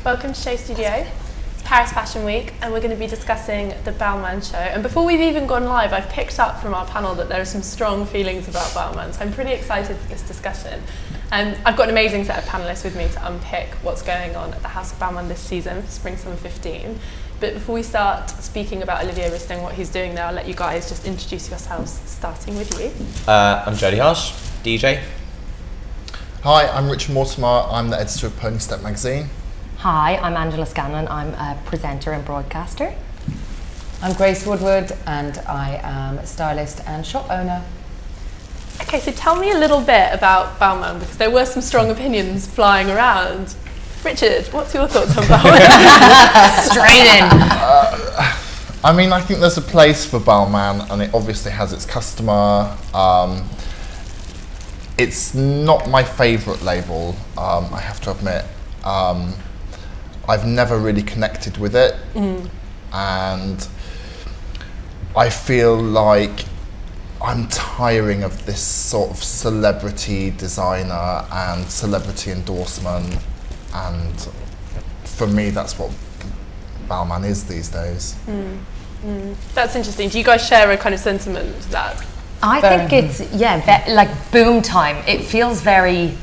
Welcome to SHOWstudio. It's Paris Fashion Week and we're going to be discussing the Balmain show. And before we've even gone live, I've picked up from our panel that there are some strong feelings about Balmain, so I'm pretty excited for this discussion. I've got an amazing set of panellists with me to unpick what's going on at the House of Balmain this season for Spring/Summer 15. But before we start speaking about Olivier Rousteing, what he's doing there, I'll let you guys just introduce yourselves, starting with you. I'm Jodie Harsh, DJ. Hi, I'm Richard Mortimer. I'm the editor of Pony Step magazine. Hi, I'm Angela Scanlon. I'm a presenter and broadcaster. I'm Grace Woodward and I am a stylist and shop owner. Okay, so tell me a little bit about Balmain, because there were some strong opinions flying around. Richard, what's your thoughts on Balmain? Straight in. I mean, I think there's a place for Balmain and it obviously has its customer. It's not my favourite label, I have to admit. I've never really connected with it, and I feel like I'm tiring of this sort of celebrity designer and celebrity endorsement, and for me that's what Balmain is these days. That's interesting. Do you guys share a kind of sentiment that? I think it's, like boom time. It feels very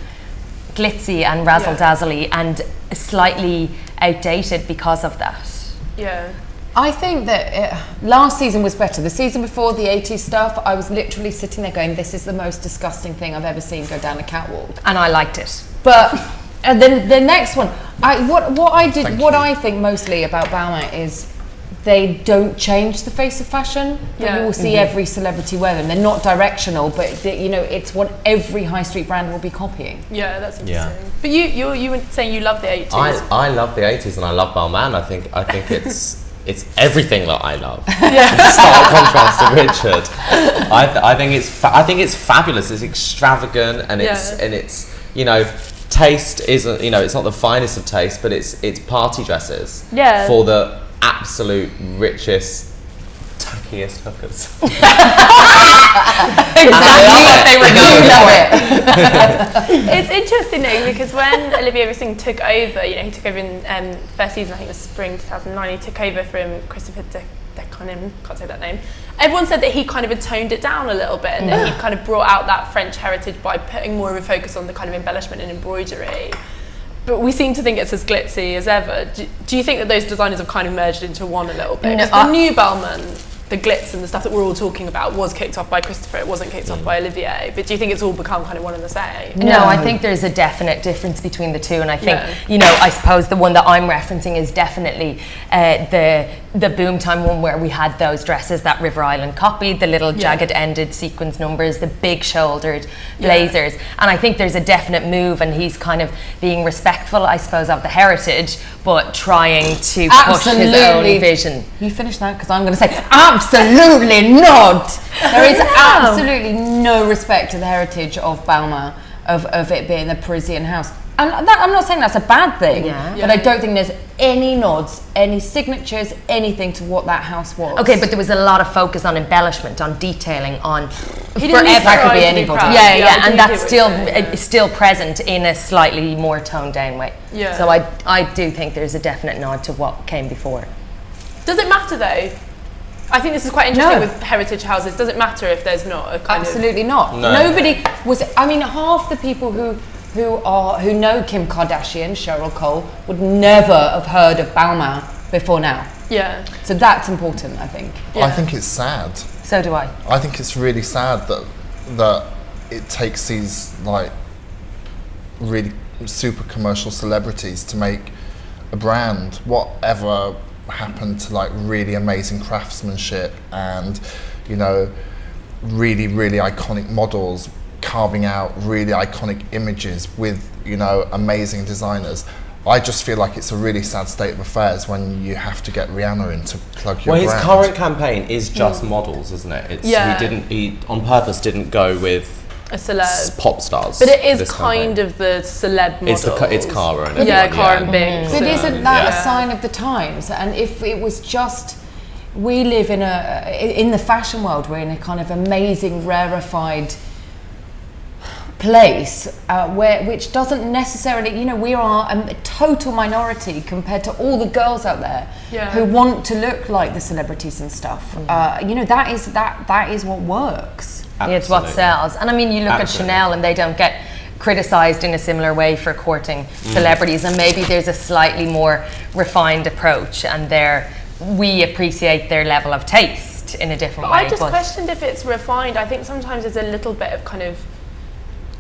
glitzy and razzle-dazzly and slightly outdated because of that. Yeah. I think that last season was better. The season before, the 80s stuff, I was literally sitting there going, this is the most disgusting thing I've ever seen go down a catwalk. And I liked it. But then the next one, I think mostly about Balmain is they don't change the face of fashion. Yeah. You will see every celebrity wear them. They're not directional, but it's what every high street brand will be copying. Yeah, that's interesting. Yeah. But you were saying you love the 80s. I love the 80s and I love Balmain. I think it's everything that I love. Yeah. Stark contrast to Richard. I think it's fabulous. It's extravagant and it's taste isn't it's not the finest of taste, but it's party dresses. Yeah. For the absolute richest, tackiest hookers. Exactly what they were doing. Love it. It's interesting though, because when Olivier Rousteing took over, he took over in first season, I think it was spring 2009, he took over from Christopher Deconin, can't say that name. Everyone said that he kind of had toned it down a little bit and that he kind of brought out that French heritage by putting more of a focus on the kind of embellishment and embroidery. But we seem to think it's as glitzy as ever. Do you think that those designers have kind of merged into one a little bit? Because the new Balmain, the glitz and the stuff that we're all talking about was kicked off by Christopher, it wasn't kicked off by Olivier. But do you think it's all become kind of one and the same? No, I think there's a definite difference between the two, and I think, I suppose the one that I'm referencing is definitely the boom time one where we had those dresses that River Island copied, the little jagged-ended sequins numbers, the big-shouldered blazers, and I think there's a definite move, and he's kind of being respectful, I suppose, of the heritage, but trying to push his own vision. You finish that, because I'm going to say, absolutely not! There is absolutely no respect to the heritage of Balmain, of it being a Parisian house. And I'm not saying that's a bad thing, but I don't think there's any nods, any signatures, anything to what that house was. Okay, but there was a lot of focus on embellishment, on detailing, on that could be anybody. And that's still present in a slightly more toned down way. Yeah. So I do think there's a definite nod to what came before. Does it matter though? I think this is quite interesting with heritage houses. Does it matter if there's not a kind Absolutely not. No. Nobody was. I mean, half the people who know Kim Kardashian, Cheryl Cole, would never have heard of Balmain before now. Yeah. So that's important, I think. I think it's sad. So do I. I think it's really sad that it takes these like really super commercial celebrities to make a brand. Whatever happened to like really amazing craftsmanship and really iconic models carving out really iconic images with amazing designers. I just feel like it's a really sad state of affairs when you have to get Rihanna in to plug your brand. His current campaign is just models, isn't it? He on purpose didn't go with a celeb pop stars. But it is kind of the celeb model. It's Cara and Cara and Bing. But isn't that a sign of the times? And if it was just, we live in the fashion world, we're in a kind of amazing, rarefied place which doesn't necessarily, you know, we are a total minority compared to all the girls out there who want to look like the celebrities and stuff. You know, that is what works. Absolutely. It's what sells. And I mean, you look at Chanel and they don't get criticized in a similar way for courting celebrities, and maybe there's a slightly more refined approach, and we appreciate their level of taste in a different way. I just questioned if it's refined. I think sometimes there's a little bit of kind of,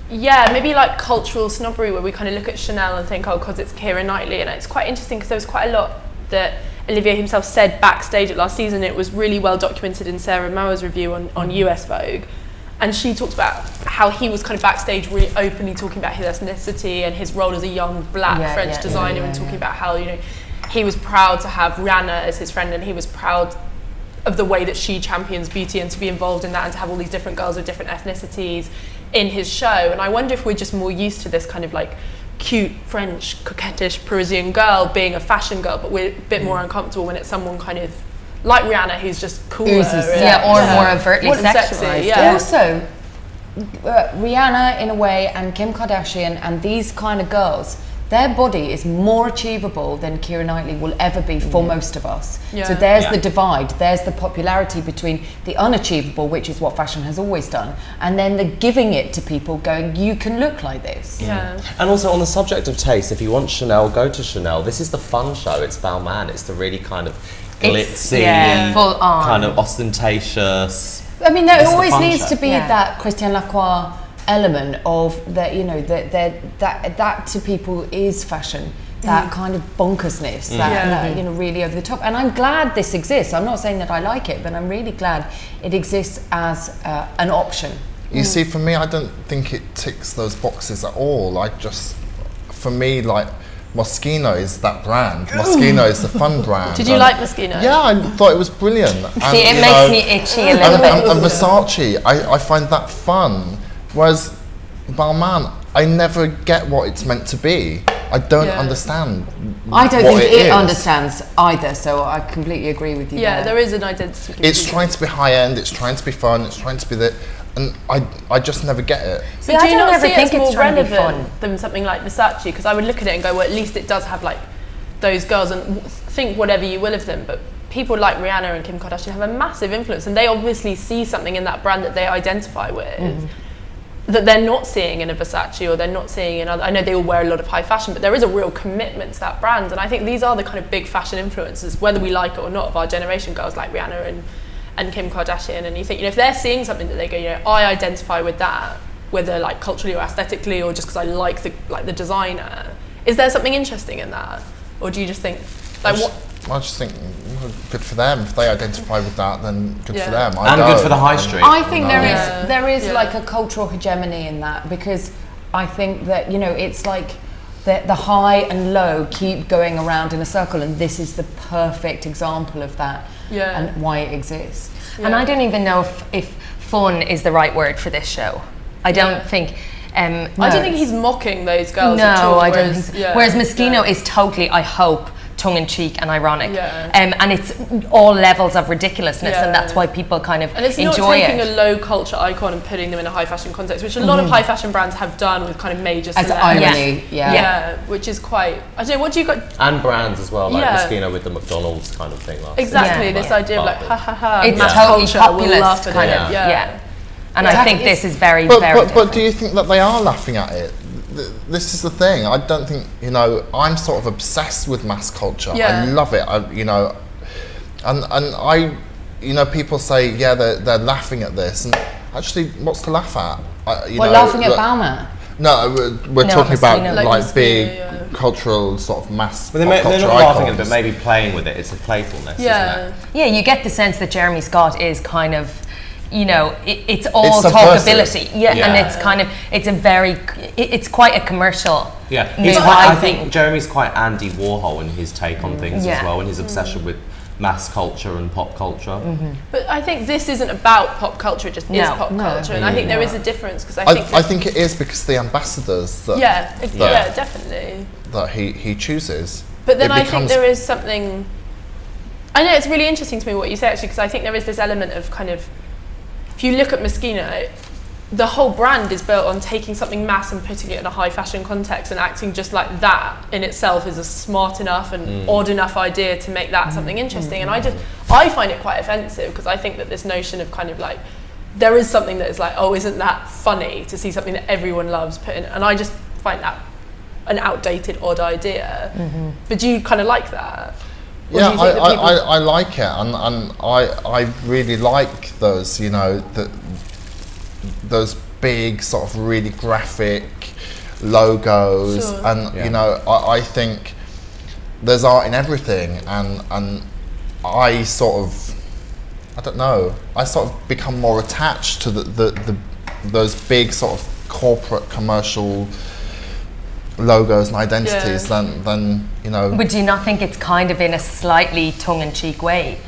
maybe like cultural snobbery, where we kind of look at Chanel and think, oh, because it's Keira Knightley. And it's quite interesting because there was quite a lot that Olivier himself said backstage at last season. It was really well documented in Sarah Moa's review on US Vogue. And she talked about how he was kind of backstage really openly talking about his ethnicity and his role as a young black French designer, and talking about how, you know, he was proud to have Rihanna as his friend, and he was proud of the way that she champions beauty and to be involved in that, and to have all these different girls of different ethnicities in his show. And I wonder if we're just more used to this kind of like cute French coquettish Parisian girl being a fashion girl, but we're a bit more uncomfortable when it's someone kind of like Rihanna, who's just cooler, or more overtly sexualized. Also, Rihanna in a way, and Kim Kardashian, and these kind of girls, their body is more achievable than Keira Knightley will ever be for most of us. So there's the divide, there's the popularity between the unachievable, which is what fashion has always done, and then the giving it to people, going, you can look like this. And also on the subject of taste, if you want Chanel, go to Chanel. This is the fun show. It's Balmain. It's the really kind of glitzy, full on, kind of ostentatious. I mean, there always needs to be that Christian Lacroix element of that, you know, that to people is fashion. That kind of bonkersness, that you know, really over the top. And I'm glad this exists. I'm not saying that I like it, but I'm really glad it exists as an option. You see, for me, I don't think it ticks those boxes at all. For me, like, Moschino is that brand. Moschino is the fun brand. Did you like Moschino? Yeah, I thought it was brilliant. See, it makes me itchy a little bit. And Versace, I find that fun. Whereas Balmain, I never get what it's meant to be. I don't understand. I don't think it understands either, so I completely agree with you. There is an identity. It's trying to be high end, it's trying to be fun, it's trying to be the... And I just never get it. So do you not see it as more relevant than something like Versace? Because I would look at it and go, well, at least it does have like those girls, and think whatever you will of them, but people like Rihanna and Kim Kardashian have a massive influence, and they obviously see something in that brand that they identify with that they're not seeing in a Versace, or they're not seeing in other. I know they all wear a lot of high fashion, but there is a real commitment to that brand, and I think these are the kind of big fashion influences, whether we like it or not, of our generation, girls like Rihanna and Kim Kardashian. And you think, you know, if they're seeing something that they go, you know, I identify with that, whether like culturally or aesthetically, or just because I like the designer, is there something interesting in that, or do you just think like I just think good for them. If they identify with that, then good for them. Good for the high street. I think there is like a cultural hegemony in that, because I think that, you know, it's like the high and low keep going around in a circle, and this is the perfect example of that. And why it exists. And I don't even know if fun is the right word for this show. I don't think I don't think he's mocking those girls. No, at all, I don't think so. Whereas Moschino is totally, I hope, tongue-in-cheek and ironic. And it's all levels of ridiculousness, and that's why people kind of enjoy it. And it's not taking a low culture icon and putting them in a high fashion context, which a lot of high fashion brands have done with kind of major as irony. Yeah, which is quite, I don't know, what do you got? And brands as well, like Moschino with the McDonald's kind of thing. Exactly, this idea of like, ha ha ha, it's mass totally culture, populist we'll kind of, And I think this is very, very different. But do you think that they are laughing at it? This is the thing. I don't think, you know, I'm sort of obsessed with mass culture. I love it. You know, and I, you know, people say, they're laughing at this, and actually, what's to laugh at? Laughing at Balmain. No, we're talking about like big cultural sort of mass. But they're not laughing at it, but maybe playing with it. It's a playfulness, isn't it? Yeah, you get the sense that Jeremy Scott is kind of, you know, it's all talkability. And it's kind of, it's quite a commercial. I think Jeremy's quite Andy Warhol in his take on things as well, and his obsession with mass culture and pop culture. But I think this isn't about pop culture, it just is pop culture, and I think there is a difference, because I think it is because the ambassadors that definitely that he chooses. But then I think there is something, I know it's really interesting to me what you say, actually, because I think there is this element of kind of, if you look at Moschino, the whole brand is built on taking something mass and putting it in a high fashion context, and acting just like that in itself is a smart enough and odd enough idea to make that something interesting. And I find it quite offensive, because I think that this notion of kind of like, there is something that is like, oh, isn't that funny to see something that everyone loves put in, and I just find that an outdated, odd idea. But do you kind of like that? Or Yeah, do you think that people... I like it, and I really like those, you know, those big sort of really graphic logos. Sure. And you know, I think there's art in everything, and I sort of, I don't know, I sort of become more attached to those big sort of corporate commercial logos and identities than you know. But do you not think it's kind of in a slightly tongue-in-cheek way?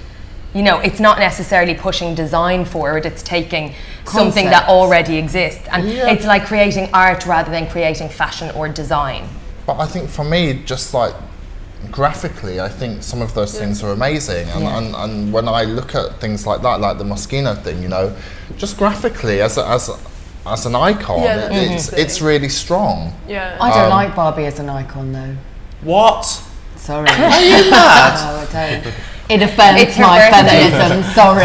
You know, it's not necessarily pushing design forward, it's taking something that already exists, and it's like creating art rather than creating fashion or design. But I think for me, just like graphically, I think some of those things are amazing, and when I look at things like that, like the Moschino thing, you know, just graphically as an icon, it's really strong. Yeah. I don't like Barbie as an icon though. What? Sorry. Are you mad? No, I don't. In offence, It's her my birthday. feminism, sorry.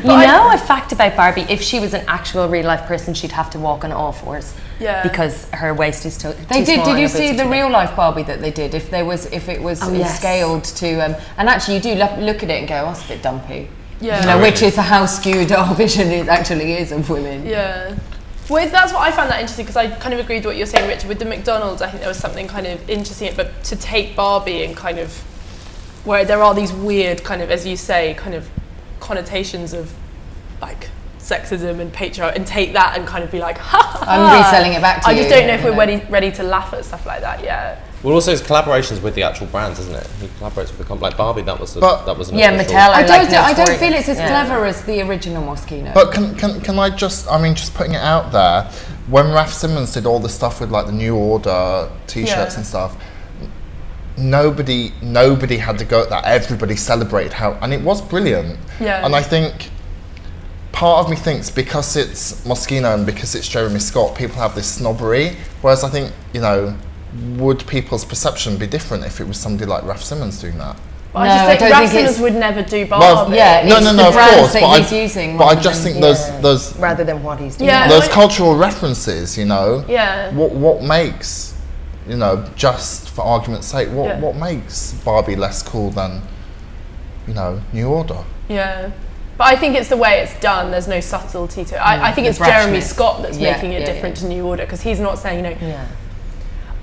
You know a fact about Barbie, if she was an actual real life person, she'd have to walk on all fours. Yeah. Because her waist is too They did. small Did and you her see boobs are the too real life Barbie that they did? If it was yes. scaled to, and actually you do look at it and go, oh, it's a bit dumpy. Yeah. You know, which is how skewed our vision actually is of women. Yeah. Well, that's what I found that interesting, because I kind of agreed with what you're saying, Richard. With the McDonald's, I think there was something kind of interesting, but to take Barbie and kind of, where there are these weird kind of, as you say, kind of connotations of like sexism and patriarchy, and take that and kind of be like, ha ha, I'm reselling it back to you. I just don't know if we're ready to laugh at stuff like that yet. Well, also it's collaborations with the actual brands, isn't it? He collaborates with the like Barbie. That was an official. Mattel. I don't feel it's as clever as the original Moschino. But can I just, I mean, just putting it out there, when Raf Simons did all the stuff with like the New Order t-shirts and stuff, nobody had to go at that. Everybody celebrated how, and it was brilliant. Yeah. And I think part of me thinks because it's Moschino and because it's Jeremy Scott, people have this snobbery. Whereas I think, you know, would people's perception be different if it was somebody like Raf Simons doing that? Well, I just think Raf Simons would never do Barbie. No, of course. But I just think those rather than what he's doing. Yeah, those cultural references, you know. Yeah. What makes, you know, just for argument's sake, what makes Barbie less cool than, you know, New Order? Yeah. But I think it's the way it's done. There's no subtlety to it. I think it's Jeremy Scott that's making it different to New Order, because he's not saying, you know,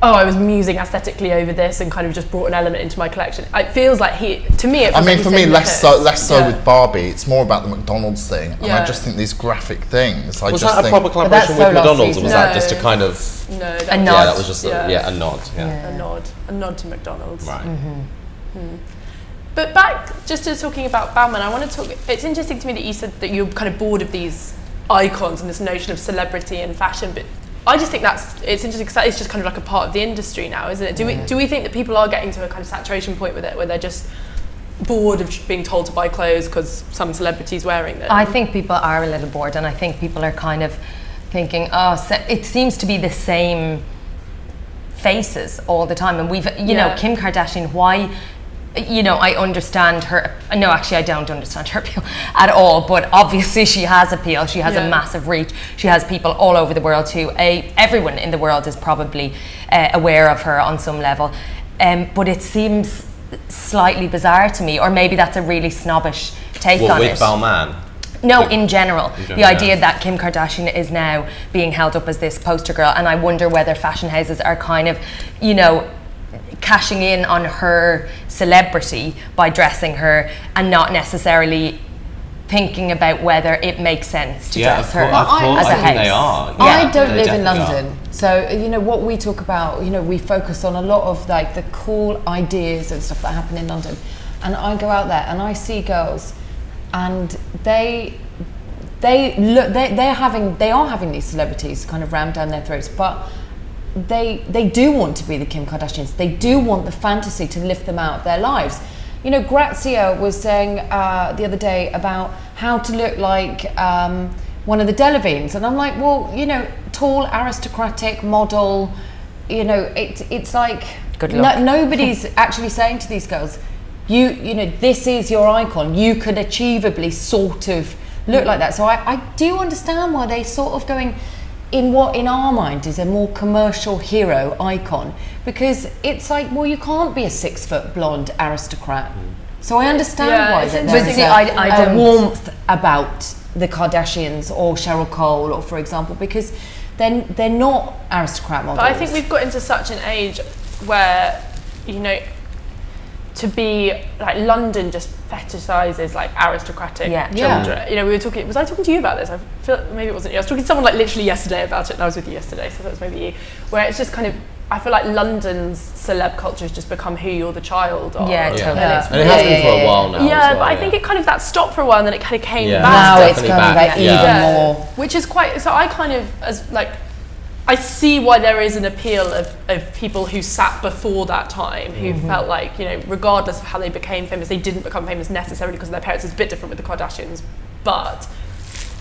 oh, I was musing aesthetically over this and kind of just brought an element into my collection. It feels like to me, it feels like for me, less so with Barbie. It's more about the McDonald's thing, and I just think these graphic things. Was that a proper collaboration with McDonald's, or was that just a kind of a nod? Yeah, that was just a nod. A nod to McDonald's. Right. But back just to talking about Balmain, I want to talk. It's interesting to me that you said that you're kind of bored of these icons and this notion of celebrity and fashion, but I just think it's interesting because that is just kind of like a part of the industry now, isn't it? Do we think that people are getting to a kind of saturation point with it, where they're just bored of being told to buy clothes because some celebrity's wearing them? I think people are a little bored, and I think people are kind of thinking, it seems to be the same faces all the time, and we've, you know, Kim Kardashian, why? You know, I understand her. No, actually, I don't understand her appeal at all. But obviously, she has appeal. She has a massive reach. She has people all over the world who everyone in the world is probably aware of her on some level. But it seems slightly bizarre to me, or maybe that's a really snobbish take on it. With Balmain? No, in general. The idea that Kim Kardashian is now being held up as this poster girl, and I wonder whether fashion houses are kind of, you know, cashing in on her celebrity by dressing her and not necessarily thinking about whether it makes sense to dress her as a house. I think they are. I don't live in London, so you know what we talk about. You know, we focus on a lot of like the cool ideas and stuff that happen in London, and I go out there and I see girls, and they are having these celebrities kind of rammed down their throats, but they do want to be the Kim Kardashians. They do want the fantasy to lift them out of their lives. You know, Grazia was saying the other day about how to look like one of the Delevingnes, and I'm like, well, you know, tall, aristocratic model, you know, it's like Good luck. Nobody's actually saying to these girls, you know, this is your icon. You could achievably sort of look like that. So I do understand why they sort of going in what in our mind is a more commercial hero icon, because it's like, well, you can't be a 6 foot blonde aristocrat. So I understand why there's a warmth about the Kardashians or Cheryl Cole, or for example, because they're not aristocrat models. But I think we've got into such an age where, you know, to be like London just fetishizes like aristocratic children. You know, we were talking. Was I talking to you about this? I feel maybe it wasn't you. I was talking to someone like literally yesterday about it, and I was with you yesterday, so that was maybe you. Where it's just kind of, I feel like London's celeb culture has just become who you're the child of. Yeah, totally. And it has been for a while now. Yeah, but I think it kind of that stopped for a while, and then it kind of came back. Now it's coming back even more. Which is quite. So I kind of as like. I see why there is an appeal of people who sat before that time, who felt like, you know, regardless of how they became famous, they didn't become famous necessarily because of their parents. It's a bit different with the Kardashians, but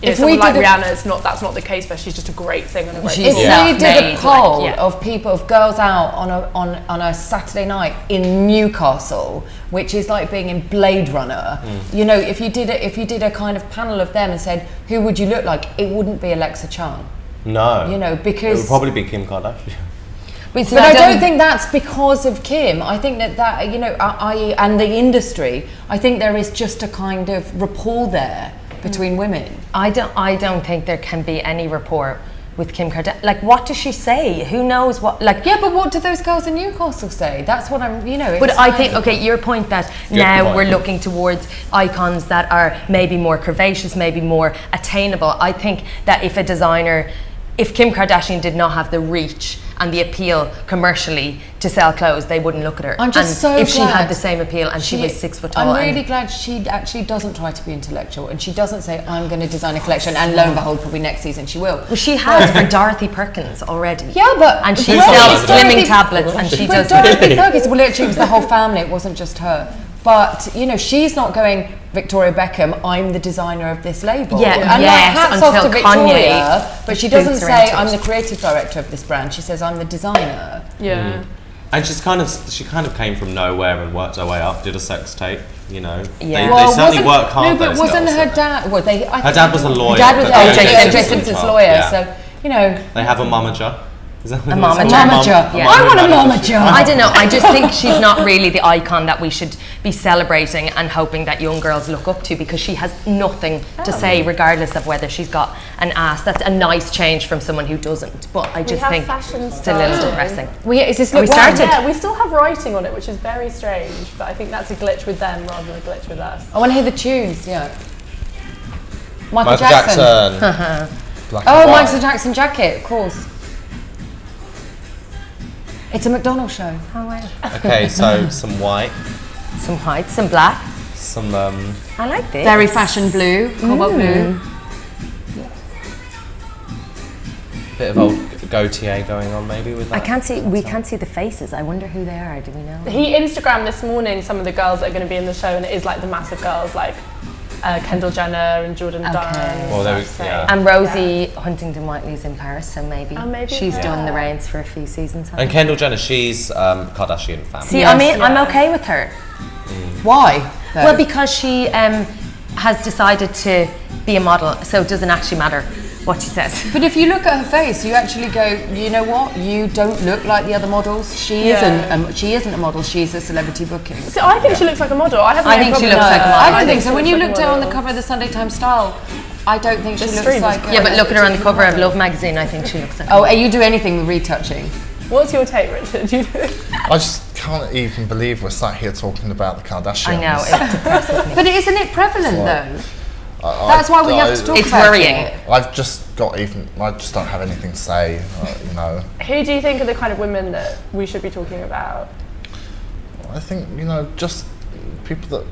you know, someone like Rihanna, that's not the case. But she's just a great singer. And a great If we did a poll of people, of girls out on a Saturday night in Newcastle, which is like being in Blade Runner, you know, if you did a kind of panel of them and said, who would you look like, it wouldn't be Alexa Chung. No. You know, because it would probably be Kim Kardashian. But I don't think that's because of Kim. I think that you know, and the industry, I think there is just a kind of rapport there between women. I don't think there can be any rapport with Kim Kardashian. Like, what does she say? Who knows what? Like, yeah, but what do those girls in Newcastle say? That's what I'm, you know. But I think, okay, your point that now we're looking towards icons that are maybe more curvaceous, maybe more attainable. I think that if Kim Kardashian did not have the reach and the appeal commercially to sell clothes, they wouldn't look at her. I'm just so if she glad had the same appeal and she was 6 foot tall. I'm really glad she actually doesn't try to be intellectual, and she doesn't say, I'm going to design a collection, and lo and behold, probably next season she will. Well, she has for Dorothy Perkins already. Yeah, but and she sells slimming tablets, and she does. Dorothy Perkins, well, literally, it was the whole family. It wasn't just her. But you know, she's not going, Victoria Beckham, I'm the designer of this label. Yeah, and yes, hats off to until Victoria, Kanye but she doesn't say, I'm the creative director of this brand. She says, I'm the designer. Yeah. And she kind of came from nowhere and worked her way up. Did a sex tape, you know. Yeah. They certainly work hard. No, but wasn't her dad? Well, her dad was a lawyer. Dad was O.J. Simpson's lawyer. So you know. They have a momager. A momager. I want a momager. I don't know. I just think she's not really the icon that we should be celebrating and hoping that young girls look up to, because she has nothing to say, regardless of whether she's got an ass. That's a nice change from someone who doesn't. But I just think it's a little depressing. Is this we started? Yeah, we still have writing on it, which is very strange. But I think that's a glitch with them rather than a glitch with us. I want to hear the tunes. Yeah. Michael Jackson. Michael Jackson jacket, of course. It's a McDonald's show. Oh, wow. Okay, so some white. Some white, some black. Some I like this. Very fashion blue, cobalt blue. bit of old Gautier going on maybe with that. We can't see the faces. I wonder who they are. Do we know? He Instagrammed this morning some of the girls that are going to be in the show, and it is like the massive girls like Kendall Jenner and Jordan Dunn. Well, and Rosie Huntington Whiteley's in Paris, so maybe maybe she's done the reins for a few seasons. And Kendall Jenner, she's Kardashian family. See, I'm okay with her. Why? Though? Well, because she has decided to be a model, so it doesn't actually matter what she says. But if you look at her face, you actually go, you know what? You don't look like the other models. She isn't a model. She's a celebrity booking. So I think she looks like a model. I think she looks like a model. I don't think so. When you looked at her on the cover of the Sunday Times Style, I don't think she looks like. Yeah, but looking at her on the cover of Love magazine, I think she looks like. Oh, you do anything with retouching? What's your take, Richard? I just can't even believe we're sat here talking about the Kardashians. I know, it depresses me. But isn't it prevalent though? That's why we have to talk about it. It's worrying. I just don't have anything to say, you know. Who do you think are the kind of women that we should be talking about? I think, you know, just people that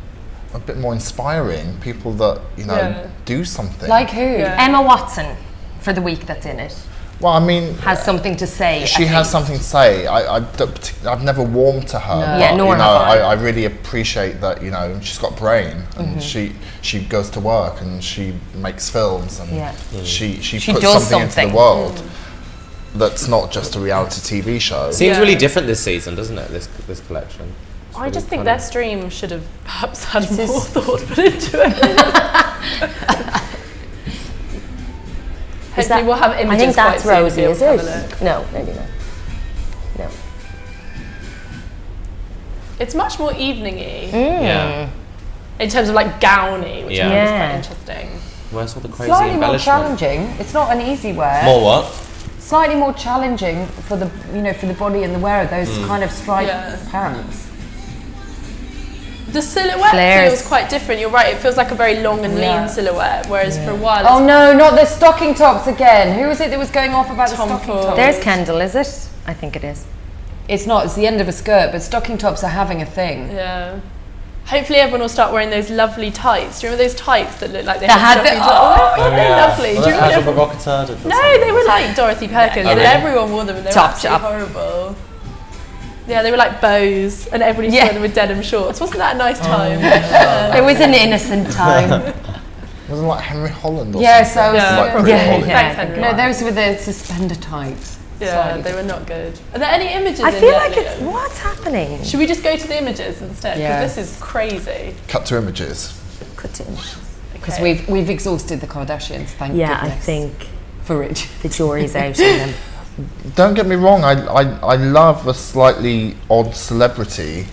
are a bit more inspiring, people that, you know, do something. Like who? Yeah. Emma Watson, for the week that's in it. Well, I mean, has something to say. she has something to say. I've never warmed to her. No. But, Yeah, nor you know, have I. I really appreciate that. You know, she's got brain, and she goes to work and she makes films, and she puts does something into something. the world that's not just a reality TV show. Seems really different this season, doesn't it? This collection. It's I really just think kind their of- stream should have perhaps had more thought put into it. Hopefully we'll have images I think that's quite soon Rosie, to be is able to have a look. it? No, maybe not. No. It's much more evening-y Yeah. in terms of like gowny, which I think is quite Yeah. interesting. Where's all the crazy Slightly more embellishment? challenging. It's not an easy wear. More what? Slightly more challenging for the for the body and the wearer. Those kind of striped Yeah. pants. The silhouette Flares. feels quite different. You're right. It feels like a very long and Yeah. lean silhouette, whereas for a while Oh it's no, not the stocking tops again. Who was it that was going off about Tom the stocking Ford. tops? There's Kendall, is it? I think it is. It's not. It's the end of a skirt, but stocking tops are having a thing. yeah. Hopefully everyone will start wearing those lovely tights. Do you remember those tights that look like they That had had the- stocking tops? Oh, they're lovely. Well, Do you that remember? Agile Provocateur did the No, same. they were like Dorothy Perkins. Oh, and really? everyone wore them and they were Top absolutely shop. horrible. Yeah, they were like bows and everybody Yeah. saw them with denim shorts. Wasn't that a nice time? It was an innocent time. Wasn't it like Henry Holland or Yeah, something? so Yeah. Like Henry Yeah, Holland. yeah. Thanks, Henry. no, those were the suspender tights. Yeah, Slightly they were not good. Are there any images I in feel yet, like it's Liam? what's happening. Should we just go to the images instead? Because Yeah. this is crazy. Cut to images. Because Okay. we've exhausted the Kardashians. Thank Yeah, I goodness. think for Rich. the jury's out on them. Don't get me wrong. I love a slightly odd celebrity.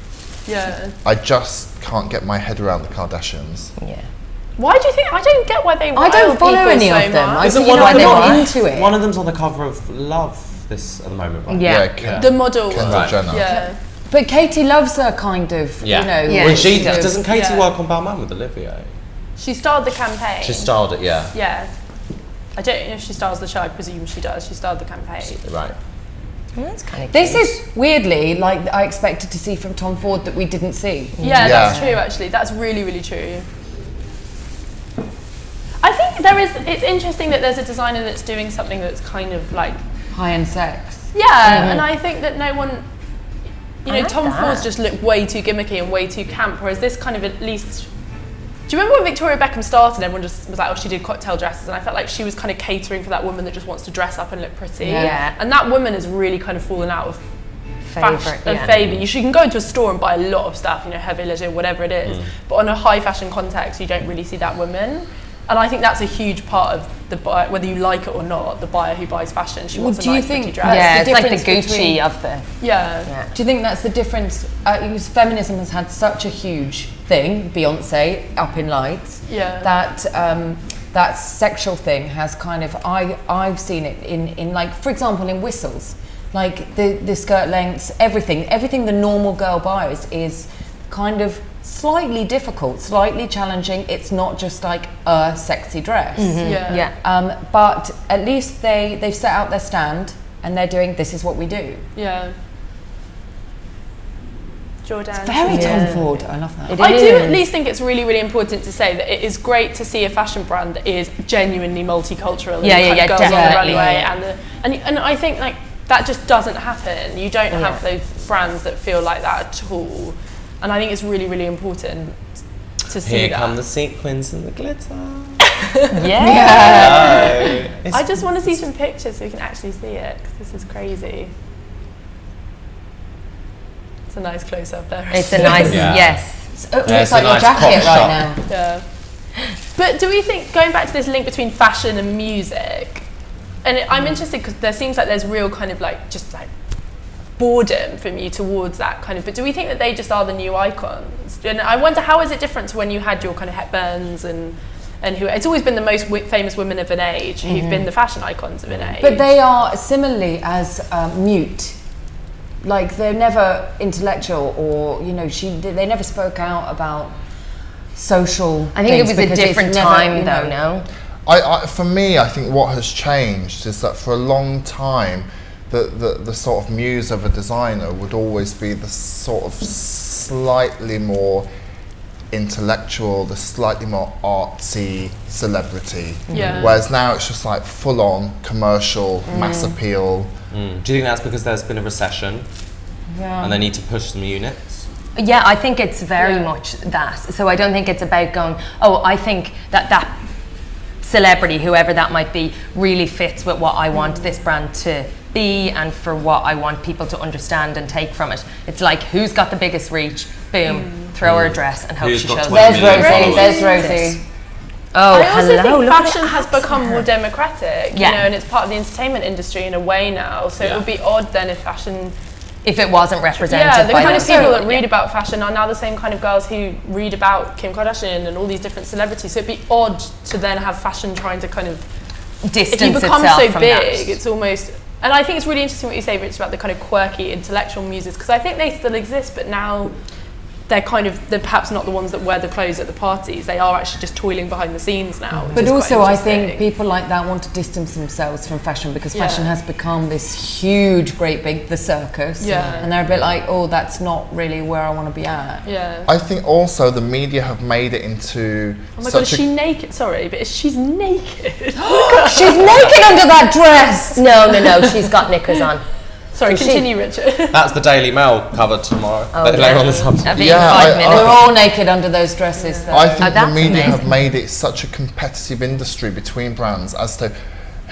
Yeah. I just can't get my head around the Kardashians. Yeah. Why do you think? I don't get why they. I don't rile follow people any so of them. much. I Isn't think one of they're them not on- into it. One of them's on the cover of Love this at the moment, right? Yeah. The model. Kendall Right. Jenner. Yeah. But Katie loves her kind of, Yeah. you know. Yeah. Well, she sort of- doesn't Katie Yeah. work on Balmain with Olivier? She starred the campaign. She starred it, yeah. Yeah. I don't know if she stars the show. I presume she does. She starred the campaign. Right. Well, that's kind of This is weirdly like I expected to see from Tom Ford that we didn't see. Yeah, Yeah. that's true. Actually, that's really, really true. I think there is. It's interesting that there's a designer that's doing something that's kind of like. High-end sex. Yeah, and I think that no one. You I know, like Tom that. Ford's just looked way too gimmicky and way too camp, whereas this kind of at least. Do you remember when Victoria Beckham started? Everyone just was like, "Oh, she did cocktail dresses," and I felt like she was kind of catering for that woman that just wants to dress up and look pretty. Yeah. And that woman has really kind of fallen out of favourite. Yeah. favour. You can go into a store and buy a lot of stuff, you know, heavy leisure, whatever it is. But on a high fashion context, you don't really see that woman. And I think that's a huge part of the buyer, whether you like it or not, the buyer who buys fashion. She wants do a you nice, pretty think dress. that's Yeah, the it's like the difference Gucci between- of the. Yeah. Yeah. Do you think that's the difference? Because feminism has had such a huge thing, Beyonce, Up in Lights, Yeah. that sexual thing has kind of, I've seen it in like, for example, in whistles, like the skirt lengths, everything the normal girl buys is kind of slightly difficult, slightly challenging. It's not just like a sexy dress. Yeah. Yeah. But at least they've set out their stand and they're doing, this is what we do. Yeah. Jordan. Very Yeah. Tom Ford. I love that. It I do at is. least think it's really, really important to say that it is great to see a fashion brand that is genuinely multicultural. Yeah, and yeah, kind yeah, of goes on the definitely. runway and I think like that just doesn't happen. You don't have those brands that feel like that at all. And I think it's really, really important to see Here that. come the sequins and the glitter. Yeah. I just want to see some pictures so we can actually see it, because this is crazy. It's a nice close up there. It's a nice, Yeah. yes. It Yeah, looks it's a like your nice jacket crop right now. Yeah. But do we think, going back to this link between fashion and music, and I'm interested because there seems like there's real kind of like, just like boredom from you towards that kind of, but do we think that they just are the new icons? And I wonder, how is it different to when you had your kind of Hepburns and who, it's always been the most famous women of an age who've been the fashion icons of an age. But they are similarly as mute. Like they're never intellectual, or you know, they never spoke out about social. I think it things was a because it's different never, time you know, though, no? For me, I think what has changed is that for a long time, the sort of muse of a designer would always be the sort of slightly more intellectual, the slightly more artsy celebrity. Yeah. Whereas now it's just like full on commercial, mass appeal. Do you think that's because there's been a recession and they need to push some units? Yeah, I think it's very much that. So I don't think it's about going, oh, I think that celebrity, whoever that might be, really fits with what I want this brand to be and for what I want people to understand and take from it. It's like, who's got the biggest reach? Boom, throw her a dress and hope Who's she got shows 20 up. There's million Rosie. followers? There's Rosie. Oh, I also hello. think look at fashion the has abs become on more her. democratic, Yeah. you know, and it's part of the entertainment industry in a way now. So it would be odd then if fashion. If it wasn't represented Yeah, the by kind of this. people that read about fashion are now the same kind of girls who read about Kim Kardashian and all these different celebrities. So it'd be odd to then have fashion trying to kind of distance if you become itself so from big, that. it's almost. And I think it's really interesting what you say, Rich, about the kind of quirky intellectual muses, because I think they still exist, but now they're perhaps not the ones that wear the clothes at the parties. They are actually just toiling behind the scenes now. which But is quite also, I think interesting. people like that want to distance themselves from fashion because fashion has become this huge, great big, the circus. Yeah. And they're a bit like, oh, that's not really where I want to be at. Yeah. I think also the media have made it into Oh my god, is such she naked? Sorry, but she's naked. She's naked under that dress! No, she's got knickers on. Sorry, continue, Richard. That's the Daily Mail cover tomorrow. Oh, later on this afternoon. I've eaten Yeah, 5 minutes. We're all naked under those dresses. Though. I think the that's media have amazing. made it such a competitive industry between brands as to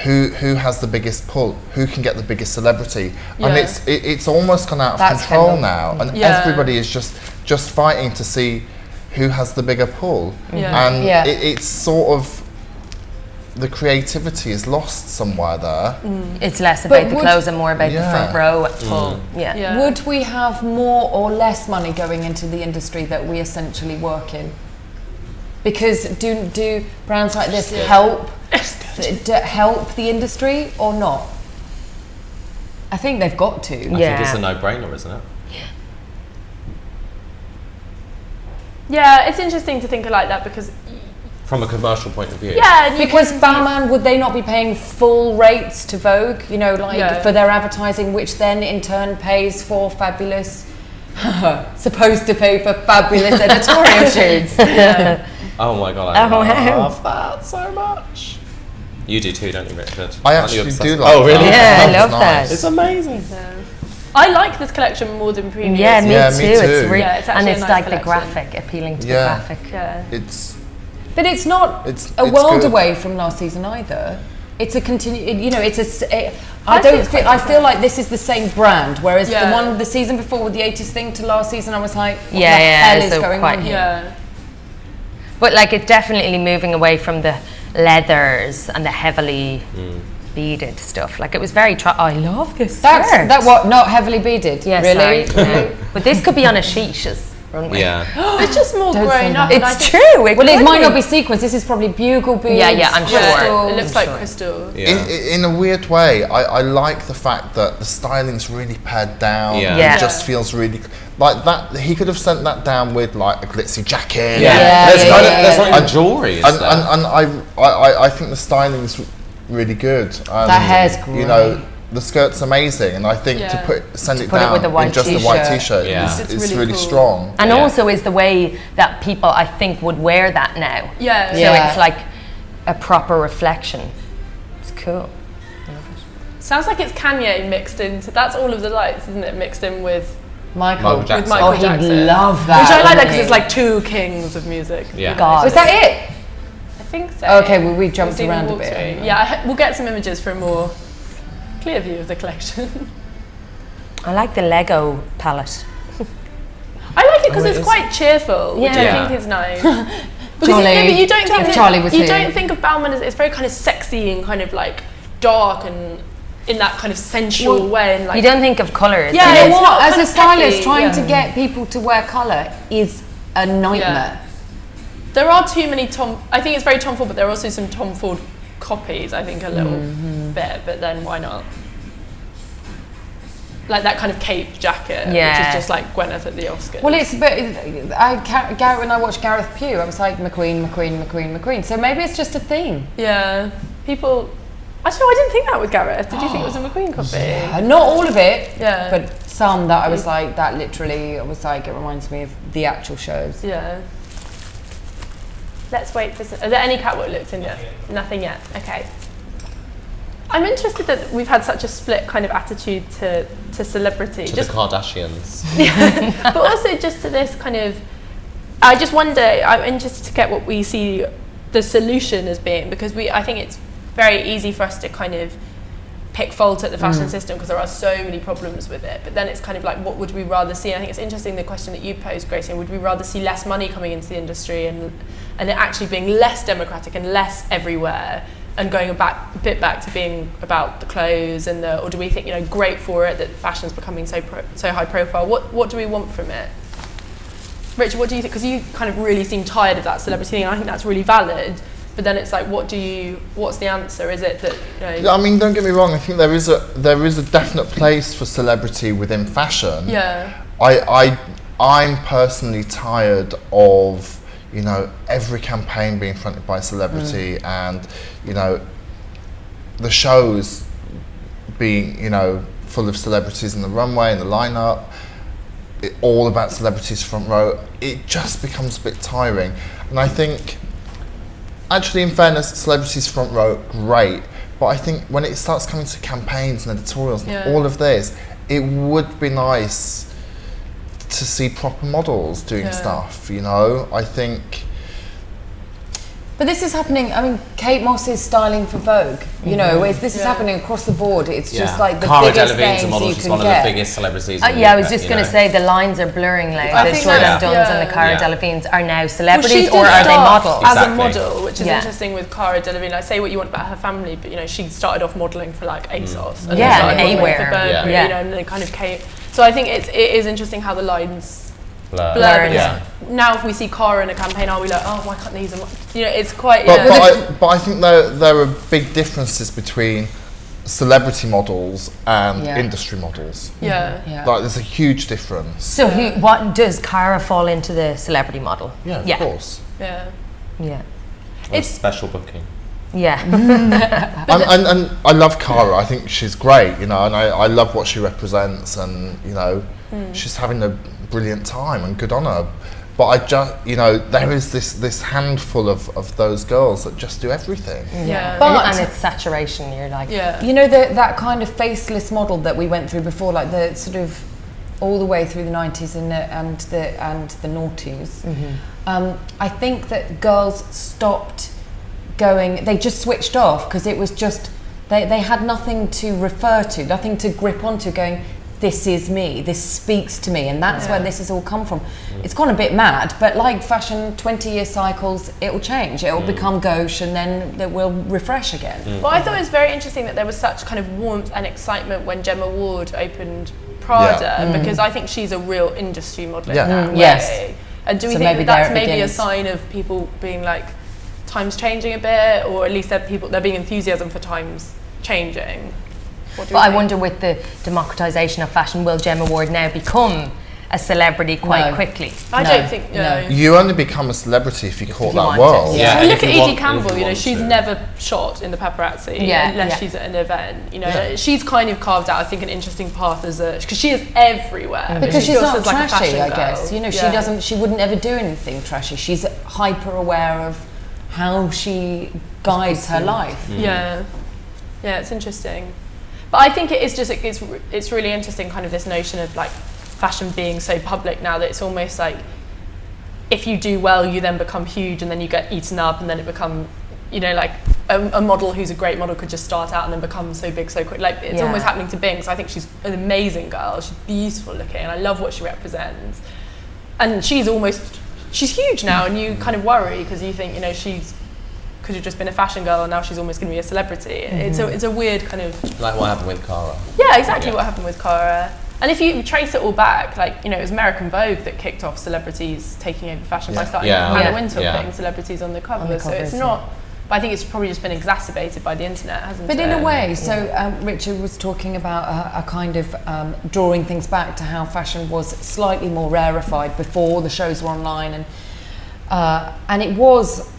who has the biggest pull, who can get the biggest celebrity, and Yeah. it's almost gone out of That's control Kendall. now, and Yeah. everybody is just fighting to see who has the bigger pull, Yeah. and Yeah. it's sort of the creativity is lost somewhere there. It's less But about the would- clothes and more about the front Yeah. row at full. Yeah. Yeah. Would we have more or less money going into the industry that we essentially work in? Because do brands like this help the industry or not? I think they've got to. I think it's a no-brainer, isn't it? Yeah, it's interesting to think like that because From a commercial point of view. yeah, and you Because can- Balmain, would they not be paying full rates to Vogue, you know, like Yeah. for their advertising, which then in turn pays for fabulous, supposed to pay for fabulous editorial shoots? Oh my god, I love that so much. You do too, don't you, Richard? I Aren't you actually obsessed? do like Oh, really? that. Yeah, I That love was that. nice. It's amazing. I like this collection more than previous. Yeah, me Yeah, too. me It's too. Yeah, it's and actually a it's nice like the collection. graphic, appealing to Yeah. the graphic. Yeah. It's But it's not It's a world good. away from last season either. It's a you know, it's I I think don't it's feel, quite I feel like this is the same brand, whereas Yeah. the season before with the 80s thing to last season, I was like, what Yeah, the yeah, hell so is going quite- on here? Yeah. But like it's definitely moving away from the leathers and the heavily beaded stuff. Like it was very I love this That's skirt. that what not heavily beaded. Yeah, really? sorry. Yeah. But this could be on a sheet's runway. Yeah. It's just more Don't say grown that. up. and I It's think- true. Well, it might not be sequins. This is probably bugle beads. Yeah, I'm sure. Yeah, it looks crystals. like crystal. Yeah. in a weird way. I like the fact that the styling's really pared down. Yeah. Yeah. It just feels really like that. He could have sent that down with like a glitzy jacket. Yeah, There's yeah, kind yeah, of there's yeah. not even jewellery, is And, there? and I think the styling's really good. And, That hair's You know, the skirt's amazing, and I think Yeah. to send it put it down with the white in just a white t-shirt. t-shirt Yeah. is It's really, really cool. strong. And Yeah. also is the way that people I think would wear that now. Yeah. So Yeah. it's like a proper reflection. It's cool. Sounds like it's Kanye mixed into. That's all of the lights, isn't it? Mixed in with Michael with Jackson. Michael Oh, he'd Jackson. love that. Which I like that wouldn't because he? it's like two kings of music. Yeah. God. Was that it? I think so. Okay, well, we jumped We've seen around them a walk bit. through. Yeah, we'll get some images for a more clear view of the collection. I like the Lego palette. I like it because Oh, it it's is. quite cheerful, which Yeah. I think is nice. Because Charlie. but you don't think If Charlie was you here. don't think of Balmain as it's very kind of sexy and kind of like dark and in that kind of sensual way and like You don't think of colours. Yeah, You know it's what? not As kind a of stylist, peppy, trying yeah. to get people to wear colour is a nightmare. there are too many I think it's very Tom Ford, but there are also some Tom Ford copies. I think a little bit, but then why not? Like that kind of cape jacket, which Yeah. is just like Gwyneth at the Oscars. Well, it's but when I watched Gareth Pugh, I was like McQueen. So maybe it's just a theme. yeah, people. Actually, I didn't think that with Gareth. Did you think it was a McQueen copy? Not all of it, Yeah. but some that I was like that. Literally, I was like, it reminds me of the actual shows. Yeah. let's wait for some, are there any catwalk looks in there? Nothing yet. Okay. I'm interested that we've had such a split kind of attitude to celebrity. To the Kardashians. But also just to this kind of, I just wonder, I'm interested to get what we see the solution as being, because I think it's very easy for us to kind of pick fault at the fashion system because there are so many problems with it, but then it's kind of like, what would we rather see? And I think it's interesting the question that you posed, Gracie, would we rather see less money coming into the industry and it actually being less democratic and less everywhere and going a bit back to being about the clothes and or do we think, you know, great for it that fashion's becoming so high profile? What do we want from it? Richard, what do you think? Because you kind of really seem tired of that celebrity thing, and I think that's really valid. But then it's like, what's the answer? Is it that, you know? I mean, don't get me wrong. I think there is a definite place for celebrity within fashion. Yeah. I'm personally tired of, you know, every campaign being fronted by a celebrity and, you know, the shows being, you know, full of celebrities in the runway and the lineup. All about celebrities front row. It just becomes a bit tiring, and I think, actually, in fairness, celebrities front row, great, but I think when it starts coming to campaigns and editorials and all of this, it would be nice to see proper models doing stuff, you know. I think. But this is happening. I mean, Kate Moss is styling for Vogue. You know, this is happening across the board. It's just like the Cara biggest Delevingne's names a model. you She's can one of get. the biggest celebrities. I was just going to say the lines are blurring now. I The think Jordan that's- Dunns and the Cara Delevingnes are now Well, celebrities, she did or are they start models? as Exactly. a model, which is Yeah. interesting with Cara Delevingne. Like, say what you want about her family, but you know, she started off modelling for like ASOS. And Yeah, then started modelling Awear. for Burberry, Yeah. you know, and then kind of came. So I think it is interesting how the lines blur. Blur, Because now if we see Cara in a campaign, are we like, oh, why can't these? You know, it's quite. But I think there are big differences between celebrity models and industry models. Yeah. Like, there's a huge difference. So what does Cara fall into the celebrity model? Yeah, of course. Yeah. Yeah. It's special booking. Yeah. And I love Cara. I think she's great, you know, and I love what she represents, and you know, she's having a brilliant time, and good on her. But I just, you know, there is this handful of those girls that just do everything. Yeah. But- and it's saturation. You're like, You know, that kind of faceless model that we went through before, like the sort of all the way through the 90s and the noughties. I think that girls stopped going, they just switched off because it was just, they had nothing to refer to, nothing to grip onto, going, this is me, this speaks to me, and that's where this has all come from. It's gone a bit mad, but like fashion, 20-year cycles, it will change. It will become gauche, and then it will refresh again. Well, I thought it was very interesting that there was such kind of warmth and excitement when Gemma Ward opened Prada, because I think she's a real industry model in that way. Yes. And do we So think maybe that that's there it maybe a begins. sign of people being like, times changing a bit, or at least there being enthusiasm for times changing? What do we But I think? wonder, with the democratization of fashion, will Gemma Ward now become a celebrity quite No. quickly? I No, don't think, no. You only become a celebrity if you caught you that want world. it. Yeah. Well, and look if at you Edie want- Campbell, if you know, want she's to. never shot in the paparazzi Yeah, unless yeah. she's at an event. You know, Yeah. she's kind of carved out, I think, an interesting path as because she is everywhere. but Because she she's still not feels like a trashy, fashion I girl. guess. You know, Yeah. she wouldn't ever do anything trashy. She's hyper aware of how she guides her life. Yeah, it's interesting. But I think it is just it's really interesting, kind of this notion of like fashion being so public now that it's almost like if you do well, you then become huge, and then you get eaten up, and then it become, you know, like a model who's a great model could just start out and then become so big so quick. Like it's Yeah. almost happening to Binks. I think she's an amazing girl. She's beautiful looking, and I love what she represents. And she's huge now, and you kind of worry because you think, you know, she's could have just been a fashion girl, and now she's almost going to be a celebrity. It's a weird kind of Like what happened with Cara. yeah, exactly what happened with Cara. And if you trace it all back, like, you know, it was American Vogue that kicked off celebrities taking over fashion by starting Hannah Wintour putting celebrities on the cover. So it's not. But I think it's probably just been exacerbated by the internet, hasn't it? But in a way, so Richard was talking about a kind of drawing things back to how fashion was slightly more rarefied before the shows were online, and it was,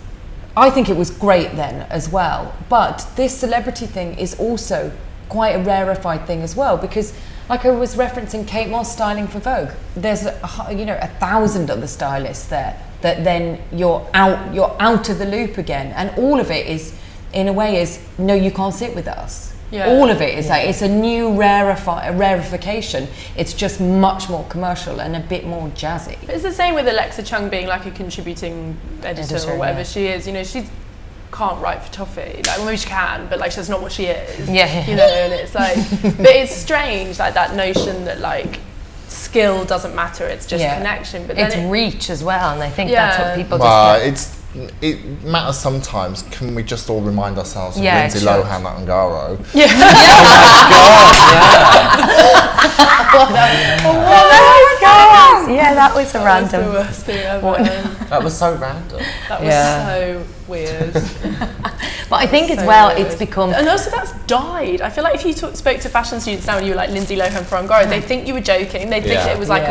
I think it was great then as well. But this celebrity thing is also quite a rarefied thing as well, because like I was referencing Kate Moss styling for Vogue, there's 1,000 other stylists there that then you're out of the loop again, and all of it is, in a way, is no, you can't sit with us. Yeah. All of it is like, it's a new rarefication. It's just much more commercial and a bit more jazzy. But it's the same with Alexa Chung being like a contributing editor or whatever she is. You know, she can't write for toffee. Like, well, maybe she can, but like that's not what she is. Yeah. You know, and it's like, but it's strange, like that notion that like skill doesn't matter. It's just connection. But then It's reach as well, and I think that's what people just get. It matters sometimes. Can we just all remind ourselves of Yeah, Lindsay sure. Lohan at Ngaro? yeah. Yeah, that was a That was the random. worst thing ever. That was so random. That was so weird. But I think as So well, weird. it's become. And also that's died. I feel like if you spoke to fashion students now and you were like Lindsay Lohan for Ngaro, they think you were joking. They think it was like,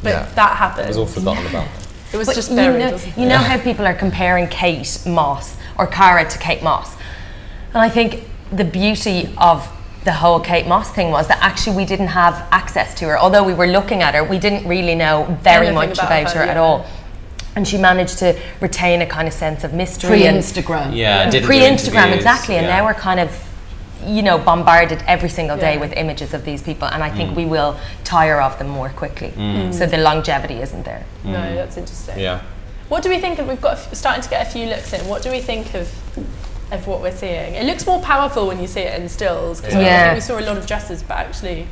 but that happened. It was all forgotten about. It was But just you buried. know, wasn't it? you know how people are comparing Kate Moss or Cara to Kate Moss, and I think the beauty of the whole Kate Moss thing was that actually we didn't have access to her. Although we were looking at her, we didn't really know very Anything much about about her, her at all. And she managed to retain a kind of sense of mystery. Pre-Instagram. Yeah, didn't do Pre-Instagram, interviews, exactly. And yeah. now we're kind of, you know, bombarded every single day with images of these people. And I think we will tire of them more quickly. So the longevity isn't there. No, that's interesting. Yeah. What do we think of, we've got starting to get a few looks in, what do we think of what we're seeing? It looks more powerful when you see it in stills, because I think we saw a lot of dresses, but actually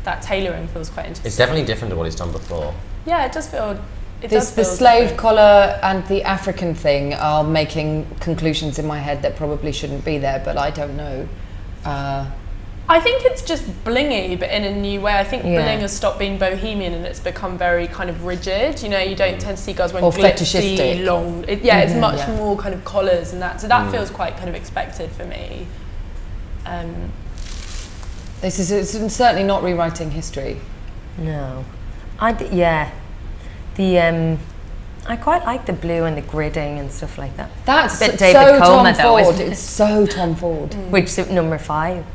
that tailoring feels quite interesting. It's definitely different to what he's done before. Yeah, it does feel, The slave different. collar and the African thing are making conclusions in my head that probably shouldn't be there, but I don't know. I think it's just blingy, but in a new way. I think bling has stopped being bohemian and it's become very kind of rigid. You know, you don't tend to see girls wearing Or glitzy, fetishistic. long. It's much more kind of collars and that. So that feels quite kind of expected for me. This is it's certainly not rewriting history. No. I quite like the blue and the gridding and stuff like that. That's Bit so David Tom Coleman, though, Ford. isn't it? It's so Tom Ford. Which is number 5.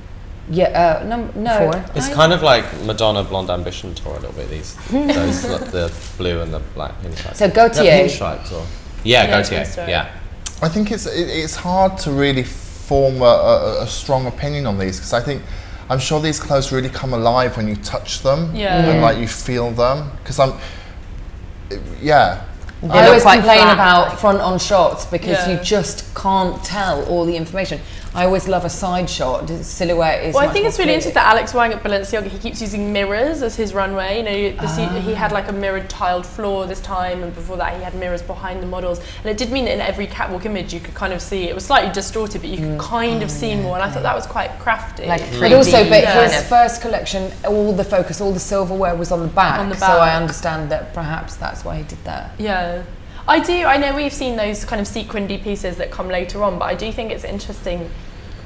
Yeah, no. 4. It's kind of like Madonna Blonde Ambition tour a little bit. Those like the blue and the black pinstripes. So Is that Gautier. pinstripes or Gautier. pinstripe. Yeah. I think it's hard to really form a strong opinion on these, because I'm sure these clothes really come alive when you touch them and like you feel them. Because I always quite complain flat, about front on shots because Yeah. you just can't tell all the information. I always love a side shot. The silhouette is. Well, I much think more it's really clear. interesting that Alex Wang at Balenciaga, he keeps using mirrors as his runway. You know, he had like a mirrored tiled floor this time, and before that he had mirrors behind the models. And it did mean that in every catwalk image you could kind of see, it was slightly distorted, but you could kind of see more. And I thought that was quite crafty. Like, Mm. but also, Yeah. his first collection, all the focus, all the silverware was on the back. On the So I back. understand that perhaps that's why he did that. Yeah. I do. I know we've seen those kind of sequinedy pieces that come later on, but I do think it's interesting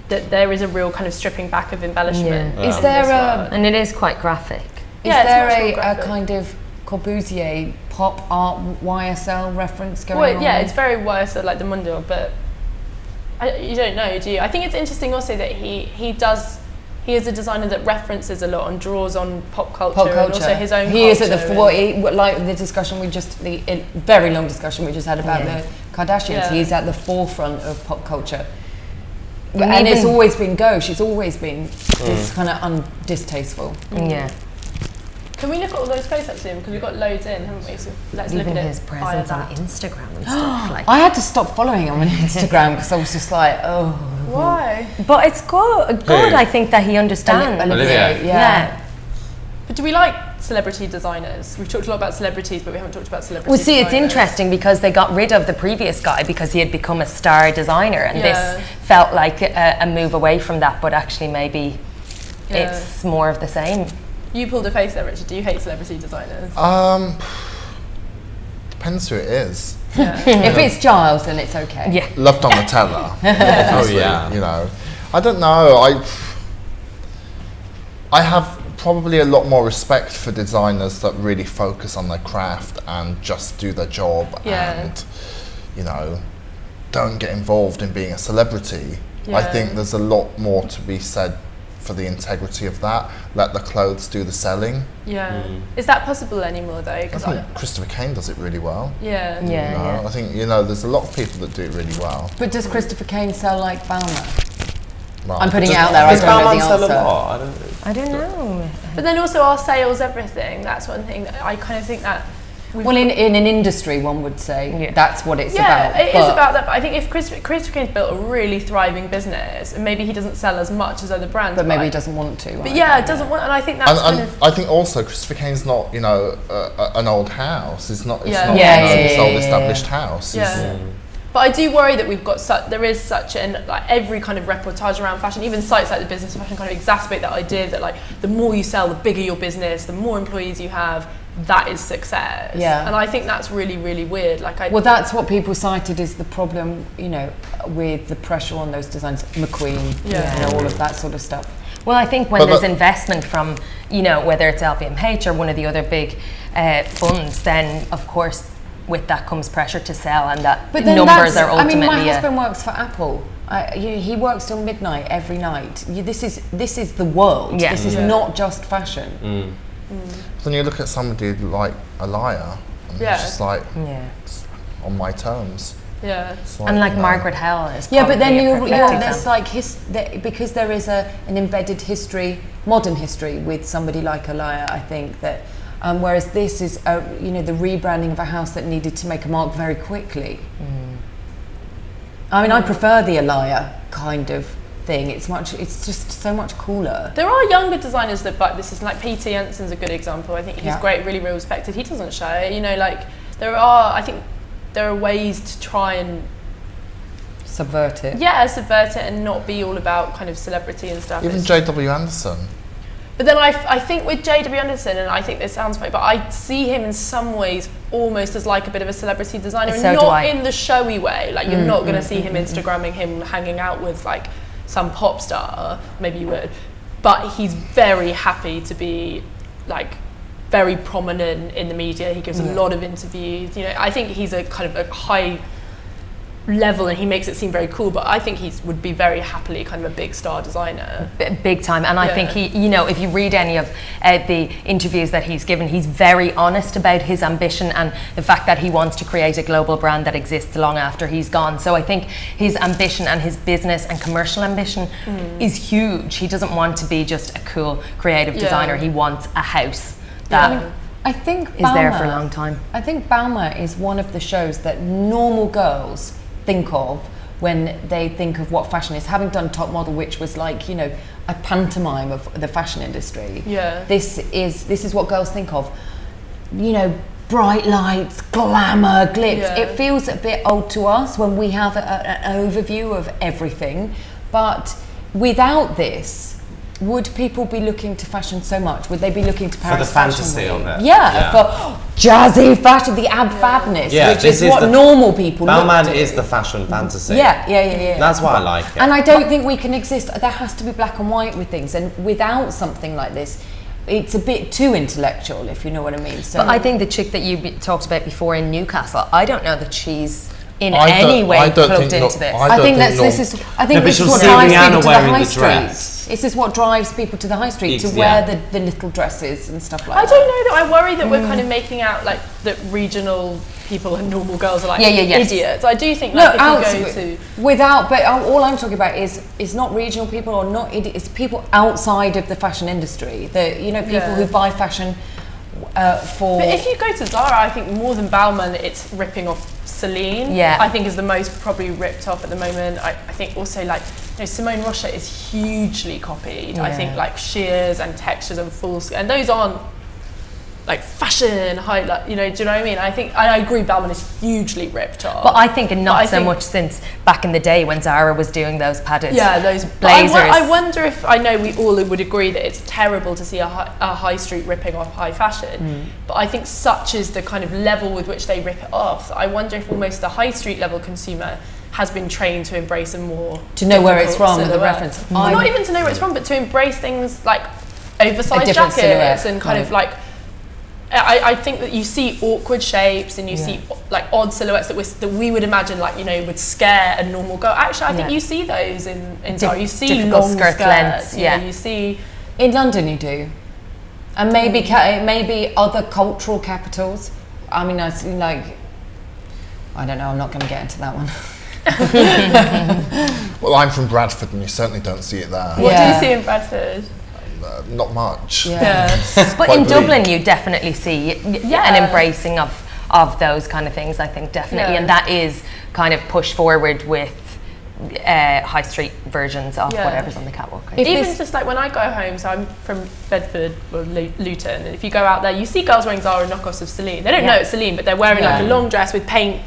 that there is a real kind of stripping back of embellishment. Yeah. Is in there this a- work. And it is quite graphic. Is Yeah, it's there much more a graphic. kind of Corbusier pop art YSL reference going Well, on? yeah, it's very YSL like the Mundo, but you don't know, do you? I think it's interesting also that he is a designer that references a lot and draws on pop culture, and also his own He is culture. at like the discussion the very long discussion we just had about the Kardashians. Yeah. He is at the forefront of pop culture. And And it's even- always been gauche. It's always been this kind of undistasteful. Yeah. Can we look at all those posts actually? Because we've got loads in, haven't we? So let's Even look at his it. presence on Instagram and stuff like. I had to stop following him on Instagram because I was just like, oh. Why? But it's good. Good, I think that he understands. Olivia. Yeah. But do we like celebrity designers? We've talked a lot about celebrities, but we haven't talked about celebrity Well, see, it's designers. interesting because they got rid of the previous guy because he had become a star designer, and Yeah. this felt like a move away from that. But actually, maybe it's more of the same. You pulled a face there, Richard. Do you hate celebrity designers? Depends who it is. If it's Giles, then it's okay. Yeah. Love Donatella. Oh yeah. You know, I don't know. I have probably a lot more respect for designers that really focus on their craft and just do their job and, you know, don't get involved in being a celebrity. I think there's a lot more to be said for the integrity of that. Let the clothes do the selling. Yeah. Is that possible anymore though? I Because think Christopher Kane does it really well. yeah. You know, I think, you know, there's a lot of people that do it really well. But does Christopher Kane sell like Balmain? Well, I'm putting it Does- out there. I does don't know Balmain the sell a answer. lot? I don't know. But then also our sales, everything. That's one thing that I kind of think that. Well, in an industry, one would say that's what it's Yeah, about. it is about that. But I think if Christopher Kane's built a really thriving business, and maybe he doesn't sell as much as other brands, But maybe he doesn't want to. But yeah, it doesn't want, and I think that's kind And of. I think also Christopher Kane's not, you know, an old house. It's not. It's Yeah. not Yeah, an old established house. Yeah. But I do worry that we've got there is such an, like, every kind of reportage around fashion, even sites like the Business of Fashion kind of exacerbate that idea that, like, the more you sell, the bigger your business, the more employees you have, that is success. Yeah. And I think that's really, really weird. Like, Well, that's what people cited as the problem, you know, with the pressure on those designs, McQueen, Yeah. you know, all of that sort of stuff. Well, I think when But there's investment from, you know, whether it's LVMH or one of the other big funds, then of course with that comes pressure to sell, and that But then numbers are I mean, ultimately. my husband works for Apple. He works till midnight every night. This is the world. Yeah. This is not just fashion. Then you look at somebody like Alaya, and Yeah. it's just like yeah. it's on my terms. yeah. It's And like you know, Margaret Hell is. Yeah, but then probably a perfect there's example. like because there is an embedded history, modern history with somebody like Alaya. I think that, whereas this is you know, the rebranding of a house that needed to make a mark very quickly. I mean, I prefer the Alaya kind of thing. It's just so much cooler. There are younger designers that buy this. Is like Peter Jensen's a good example. I think he's Yeah. great, really well respected. He doesn't show it. You know, like I think there are ways to try and Subvert it. subvert it and not be all about kind of celebrity and stuff. Even It's- J.W. Anderson. But then I think with J.W. Anderson, and I think this sounds funny, but I see him in some ways almost as like a bit of a celebrity designer, and So do not I. in the showy way. Like you're not going to see him Instagramming him hanging out with like some pop star. Maybe you would, but he's very happy to be like very prominent in the media. He gives a lot of interviews. You know, I think he's a kind of a high level, and he makes it seem very cool, but I think he would be very happily kind of a big star designer. Big time, and I Yeah. think he, you know, if you read any of the interviews that he's given, he's very honest about his ambition and the fact that he wants to create a global brand that exists long after he's gone. So I think his ambition and his business and commercial ambition is huge. He doesn't want to be just a cool creative Yeah. designer. He wants a house that Yeah. I think is there for a Balmain- long time. I think Balmain is one of the shows that normal girls think of when they think of what fashion is. Having done Top Model, which was like, you know, a pantomime of the fashion industry. Yeah. This is what girls think of. You know, bright lights, glamour, glitz. Yeah. It feels a bit old to us when we have an overview of everything. But without this, would people be looking to fashion so much? Would they be looking to Paris the Fashion fantasy Week? of it. Yeah, Yeah. for jazzy fashion, the ab-fabness, Yeah, which this is what the- normal people look Balmain to. is the fashion fantasy. Yeah. That's why I like it. And I don't think we can exist. There has to be black and white with things, and without something like this, it's a bit too intellectual, if you know what I mean. So But I think the chick that you talked about before in Newcastle, I don't know that she's in I any don't- way I don't plugged think into no- this. I I don't think think this is. I think No, but this is she'll what see drives Rihanna people to the wearing high the street. dress. This is what drives people to the high street to It's- wear yeah. the little dresses and stuff like I that. don't know that. I worry that we're kind of making out like that regional people and normal girls are like yes. idiots. I do think No, like if you go absolutely. to Without, but all I'm talking about is not regional people or not. It's people outside of the fashion industry. The people Yeah. who buy fashion for. But if you go to Zara, I think more than Balmain, it's ripping off Celine. Yeah. I think is the most probably ripped off at the moment. I think also like Simone Rocha is hugely copied. I think like sheers and textures and and those aren't like fashion highlight. Do you know what I mean? I think I agree. Balmain is hugely ripped off. But I think, and But I not so think- much since back in the day when Zara was doing those padded those blazers. I wonder if I know we all would agree that it's terrible to see a high street ripping off high fashion. But I think such is the kind of level with which they rip it off. I wonder if almost the high street level consumer has been trained to embrace a more To know where it's difficult from and the silhouette. reference. Well, not even to know where it's from, but to embrace things like oversized different jackets silhouette. and kind of like I think that you see awkward shapes and you see like odd silhouettes that we would imagine like, you know, would scare a normal girl. Actually, I think you see those in Zara. You see long skirts, lengths. you see. In London, you do, and maybe other cultural capitals. I mean, I see, like, I don't know. I'm not going to get into that one. Well, I'm from Bradford, and you certainly don't see it there. What do you see in Bradford? Not much. But in Dublin, you definitely see an embracing of those kind of things. I think definitely, and that is kind of pushed forward with high street versions of whatever's on the catwalk. Even just like when I go home, so I'm from Bedford or Luton, and if you go out there, you see girls wearing Zara knockoffs of Celine. They don't know it's Celine, but they're wearing like a long dress with paint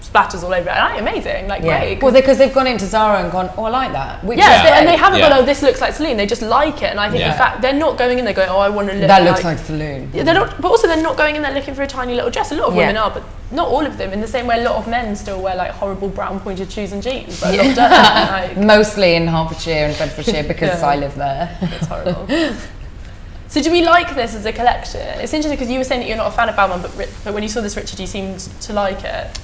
splatters all over it. And amazing, like great. Well, because they've gone into Zara and gone, oh, I like that. And they haven't gone, oh, this looks like Celine. They just like it, and I think in fact they're not going in there going, oh, I want to look. That looks like Celine. Yeah, they're not, but also they're not going in there looking for a tiny little dress. A lot of women are, but not all of them. In the same way, a lot of men still wear like horrible brown pointed shoes and jeans. But a lot don't, like, mostly in Hertfordshire and Bedfordshire because I live there. It's horrible. So do we like this as a collection? It's interesting because you were saying that you're not a fan of Balmain, but when you saw this, Richard, you seemed to like it.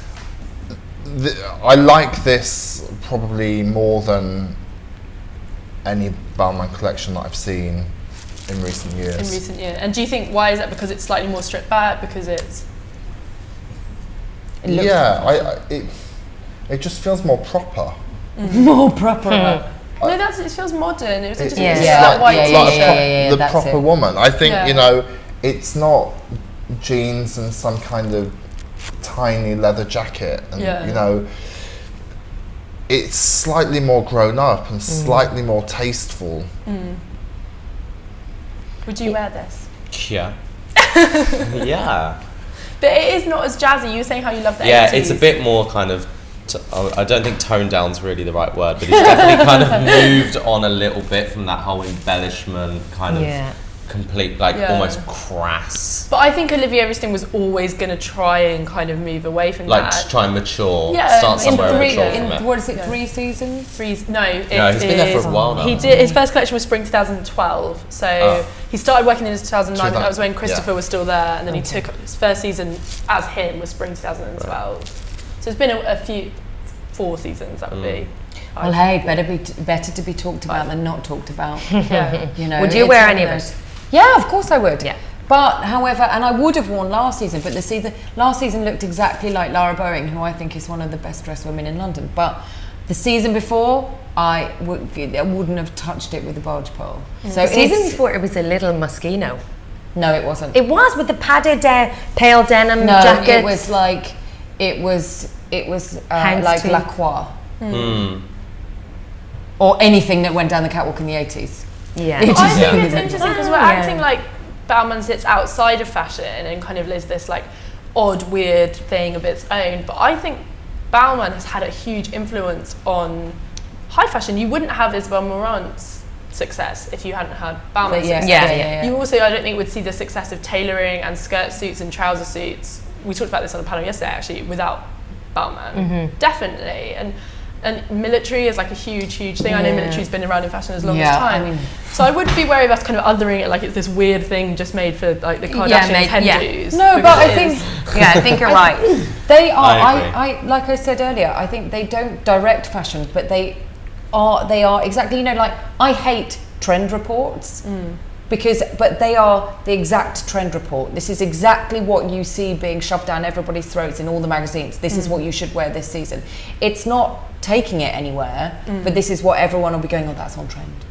I like this probably more than any Balmain collection that I've seen in recent years. And do you think, why is that? Because it's slightly more stripped back? Because it's... It just feels more proper. More proper. No, it feels modern. It was just that white t-shirt. The proper woman. I think, you know, it's not jeans and some kind of tiny leather jacket, and you know, it's slightly more grown up and slightly more tasteful. Would you wear this? Yeah. Yeah. But it is not as jazzy. You were saying how you love the 80s. Yeah, it's a bit more kind of, I don't think toned down's really the right word, but it's definitely kind of moved on a little bit from that whole embellishment kind of complete, like almost crass. But I think Olivier Rousteing was always going to try and kind of move away from that. Like try and mature, Yeah, start somewhere and mature from it. What is it, 3 seasons? No, he's been there for a while now. He did, his first collection was spring 2012, so he started working in 2009, that was when Christopher was still there, and then he took his first season as him was spring 2012. So it's been a few, 4 seasons, that would be. Well, hey, better to be talked about than not talked about. You know, would you wear any of it? Yeah, of course I would. Yeah. But, however, and I would have worn last season, but last season looked exactly like Lara Boeing, who I think is one of the best dressed women in London. But the season before, I wouldn't have touched it with a barge pole. So the season before, it was a little Moschino. No, it wasn't. It was with the padded pale denim jackets. No, it was like like La Croix. Or anything that went down the catwalk in the 80s. Yeah. I think it's interesting because we're acting like Balmain sits outside of fashion and kind of is this like odd, weird thing of its own. But I think Balmain has had a huge influence on high fashion. You wouldn't have Isabel Marant's success if you hadn't had Balmain's success. You also, I don't think, would see the success of tailoring and skirt suits and trouser suits. We talked about this on a panel yesterday, actually, without Balmain. Definitely. And military is like a huge thing. I know military's been around in fashion as long as time. I mean, so I would be wary of us kind of othering it like it's this weird thing just made for like the Kardashians Hindus. No, but I think I think you're right. They are. I like I said earlier. I think they don't direct fashion, but they are exactly. You know, like I hate trend reports. But they are the exact trend report. This is exactly what you see being shoved down everybody's throats in all the magazines. This is what you should wear this season. It's not taking it anywhere, but this is what everyone will be going, oh, that's on trend.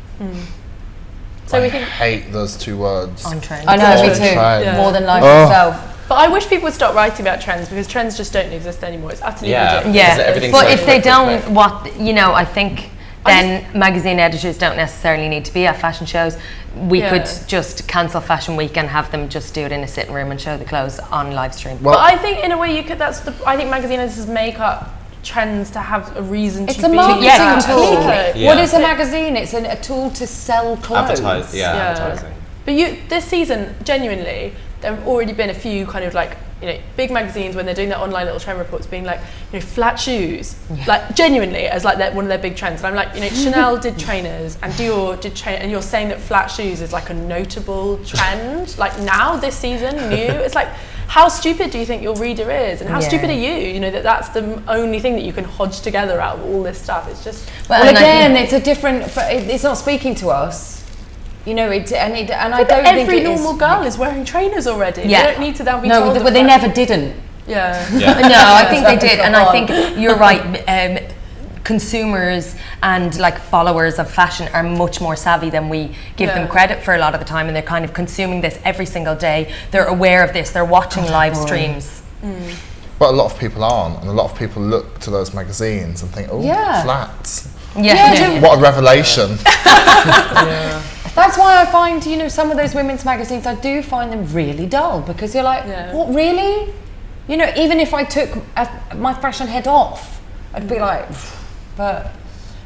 So I hate those 2 words. On trend. I know, me too. More than life itself. But I wish people would stop writing about trends because trends just don't exist anymore. It's utterly ridiculous. Yeah, but if they don't, I think then magazine editors don't necessarily need to be at fashion shows. We could just cancel Fashion Week and have them just do it in a sitting room and show the clothes on live stream. Well, but I think in a way you could. I think magazine editors make up trends to have a reason to be. It's a marketing tool. Completely. What is a magazine? It's a tool to sell clothes. Advertising. But this season, genuinely, there have already been a few kind of like, you know, big magazines when they're doing their online little trend reports being like, you know, flat shoes, like genuinely as like one of their big trends. And I'm like, you know, Chanel did trainers and Dior did trainers, and you're saying that flat shoes is like a notable trend, like now this season, new. It's like, how stupid do you think your reader is, and how stupid are you? You know, that's the only thing that you can hodge together out of all this stuff. It's just. Well, again, it's a different. It's not speaking to us. You know, I don't think every normal girl is wearing trainers already. Yeah. They don't need to now be told. No, but they never didn't. Yeah. No, I think they did, and I think you're right. Consumers and like followers of fashion are much more savvy than we give them credit for a lot of the time, and they're kind of consuming this every single day. They're aware of this. They're watching live streams. But a lot of people aren't, and a lot of people look to those magazines and think, oh, flats. Yeah. What a revelation. That's why I find, you know, some of those women's magazines, I do find them really dull, because you're like, what, really? You know, even if I took my fashion head off, I'd be like, but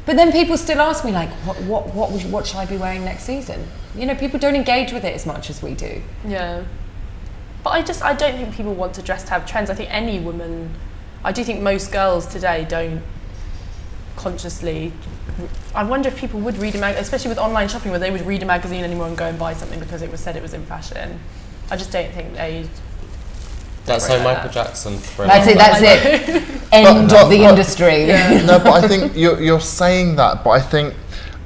then people still ask me like, what should I be wearing next season? You know, people don't engage with it as much as we do. Yeah. But I don't think people want to dress to have trends. I think any woman, I do think most girls today don't consciously. I wonder if people would read a magazine, especially with online shopping, where they would read a magazine anymore and go and buy something because it was said it was in fashion. I just don't think they. That's so Michael Jackson. That's it. End of the industry. No, but I think you're saying that. But I think,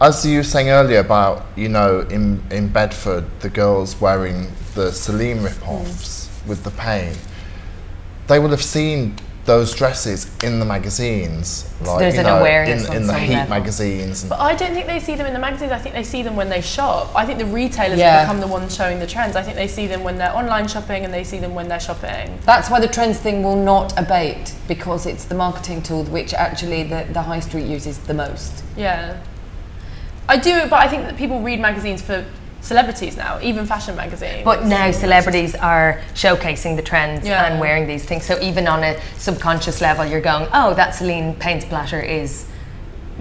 as you were saying earlier about, you know, in Bedford, the girls wearing the Celine rip-offs with the paint, they would have seen those dresses in the magazines, like, there's an awareness in the Heat magazines. But I don't think they see them in the magazines. I think they see them when they shop. I think the retailers have become the ones showing the trends. I think they see them when they're online shopping, and they see them when they're shopping. That's why the trends thing will not abate, because it's the marketing tool which actually the high street uses the most. Yeah, I do, but I think that people read magazines for celebrities now, even fashion magazines. But now celebrities are showcasing the trends and wearing these things. So even on a subconscious level, you're going, oh, that Celine paint splatter is,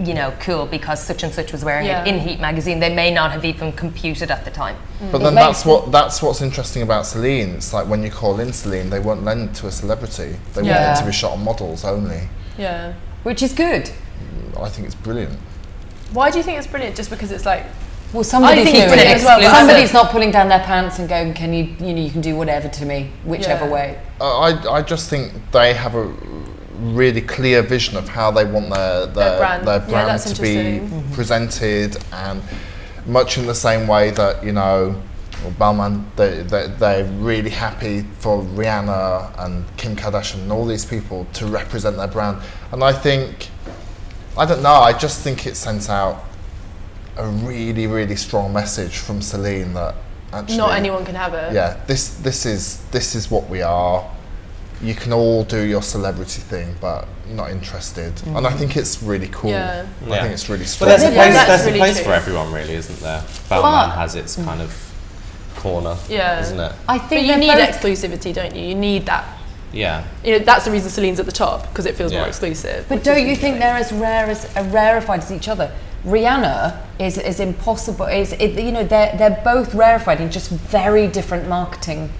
you know, cool because such and such was wearing it in Heat magazine. They may not have even computed at the time. But then that's what's interesting about Celine. It's like when you call in Celine, they won't lend to a celebrity. They want it to be shot on models only. Yeah. Which is good. I think it's brilliant. Why do you think it's brilliant? Just because it's like, well, somebody's I think doing it's brilliant it as well. Somebody's not pulling down their pants and going, can you know, you can do whatever to me, whichever way. I just think they have a really clear vision of how they want their brand to be presented, and much in the same way that, you know, Balmain, they're really happy for Rihanna and Kim Kardashian and all these people to represent their brand. And I think, I don't know, I just think it sends out a really, really strong message from Celine that actually not anyone can have it. Yeah, this is what we are. You can all do your celebrity thing, but not interested. And I think it's really cool. I think it's really strong. But there's a place for everyone, really, isn't there? Balmain has its kind of corner, isn't it? I think but you need exclusivity, don't you? You need that. Yeah. You know, that's the reason Celine's at the top, because it feels more exclusive. But don't you think they're as rarefied as each other? Rihanna is impossible. You know, they're both rarefied in just very different marketing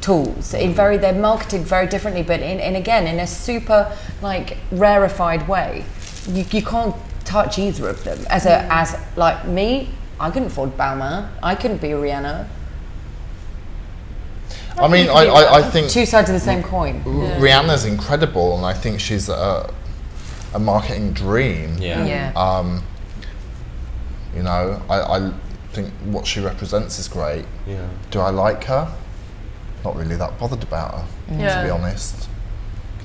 tools. They're marketed very differently, but in a super like rarefied way. You can't touch either of them. As like me, I couldn't afford Balmain. I couldn't be Rihanna. I mean, I think two sides of the same coin. Rihanna's incredible, and I think she's a marketing dream. You know, I think what she represents is great. Do I like her? Not really that bothered about her, to be honest.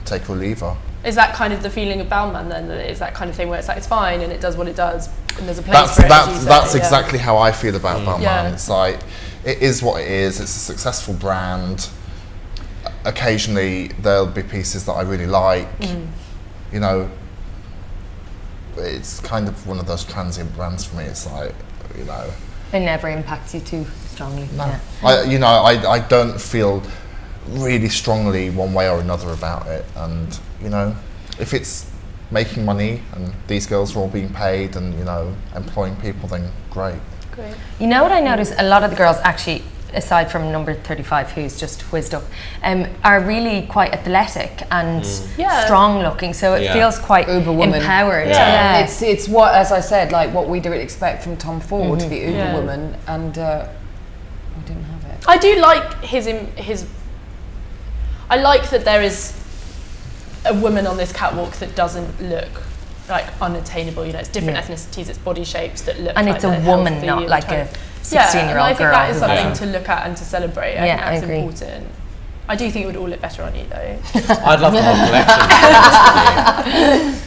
Take or leave her. Is that kind of the feeling of Balmain then? That it's that kind of thing where it's like, it's fine and it does what it does, and there's a place for it. That's exactly how I feel about Balmain. It's like, it is what it is. It's a successful brand. Occasionally there'll be pieces that I really like. You know, it's kind of one of those transient brands for me. It's like, you know, it never impacts you too strongly. No, I don't feel really strongly one way or another about it. And you know, if it's making money and these girls are all being paid and, you know, employing people, then great. Great. You know what I noticed? A lot of the girls actually, aside from number 35, who's just whizzed up, are really quite athletic and strong looking. So it feels quite Uber-woman. empowered. Yeah. It's what, as I said, like what we do expect from Tom Ford, the Uber woman, and we didn't have it. I do like his. I like that there is a woman on this catwalk that doesn't look like unattainable. You know, it's different ethnicities, it's body shapes that look. And like it's a they're woman, healthy not and like totally- a 16-year-old and I think girl. that is something to look at and to celebrate. I think I that's agree. important. I do think it would all look better on you, though. I'd love the whole collection.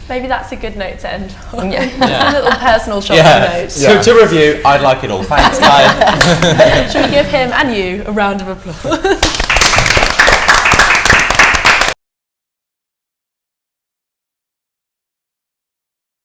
Maybe that's a good note to end on. Yeah. Just a little personal shopping note. So to review, I'd like it all. Thanks, guys. Should we give him and you a round of applause?